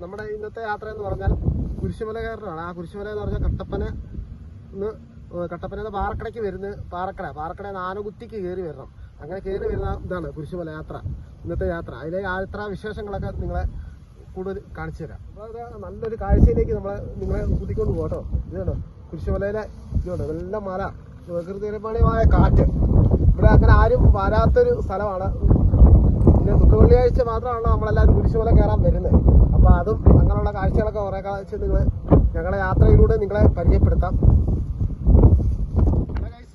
നമ്മുടെ ഇന്നത്തെ യാത്ര എന്ന് പറഞ്ഞാൽ കുരിശുമല കയറാണ്. ആ കുരിശുമല എന്ന് പറഞ്ഞാൽ കട്ടപ്പന പാറക്കടയ്ക്ക് പാറക്കട ആനകുത്തിക്ക് കയറി വരണം. അങ്ങനെ കയറി വരുന്ന ഇതാണ് കുരിശുമല യാത്ര, ഇന്നത്തെ യാത്ര. അതിലെ യാത്രാ വിശേഷങ്ങളൊക്കെ നിങ്ങളെ കൂടുതൽ കാണിച്ചു തരാം. അപ്പോൾ അത് നല്ലൊരു കാഴ്ചയിലേക്ക് നിങ്ങളെ കൂട്ടിക്കൊണ്ട് പോകട്ടോ. ഇതുണ്ടോ കുരിശുമലയിലെ ഇതുണ്ട്, നല്ല മല, പ്രകൃതിരമണീയമായ കാറ്റ്. ഇവിടെ അങ്ങനെ ആരും വരാത്തൊരു സ്ഥലമാണ്. പിന്നെ വെള്ളിയാഴ്ച മാത്രമാണല്ലോ നമ്മളെല്ലാവരും കുരിശുമല കയറാൻ വരുന്നത്. അപ്പോൾ അതും അങ്ങനെയുള്ള കാഴ്ചകളൊക്കെ കുറേ കാഴ്ച ഞങ്ങളുടെ യാത്രയിലൂടെ നിങ്ങളെ പരിചയപ്പെടുത്താം.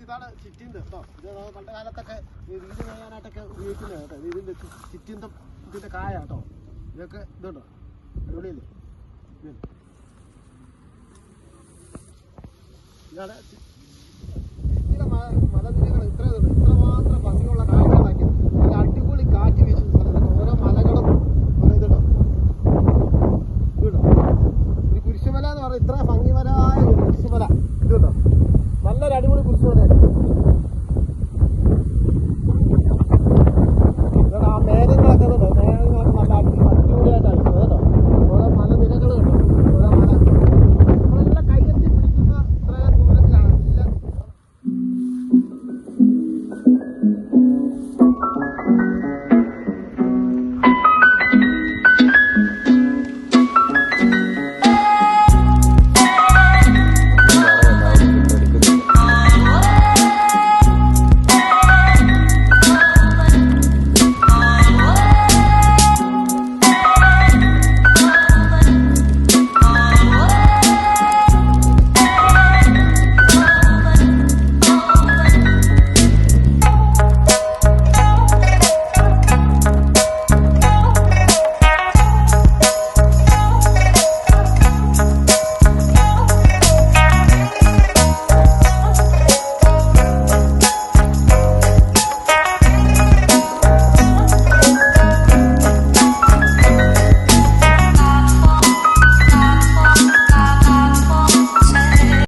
ഇതാണ് ചിറ്റിന്ത് കേട്ടോ. ഇത് പണ്ട് കാലത്തൊക്കെ വീട് ചെയ്യാനായിട്ടൊക്കെ ഉപയോഗിക്കുന്നത് കേട്ടോ. ഇതിൻ്റെ ഇതിൻ്റെ കായ കേട്ടോ. ഇതൊക്കെ ഇതുണ്ടോ, അടിപൊളിയല്ലേ. ഇതാണ് മലനിരകൾ. ഇത്രമാത്രം ഭംഗിയുള്ള കാഴ്ചകളാക്കി നല്ല അടിപൊളി കാറ്റ് വീശുന്ന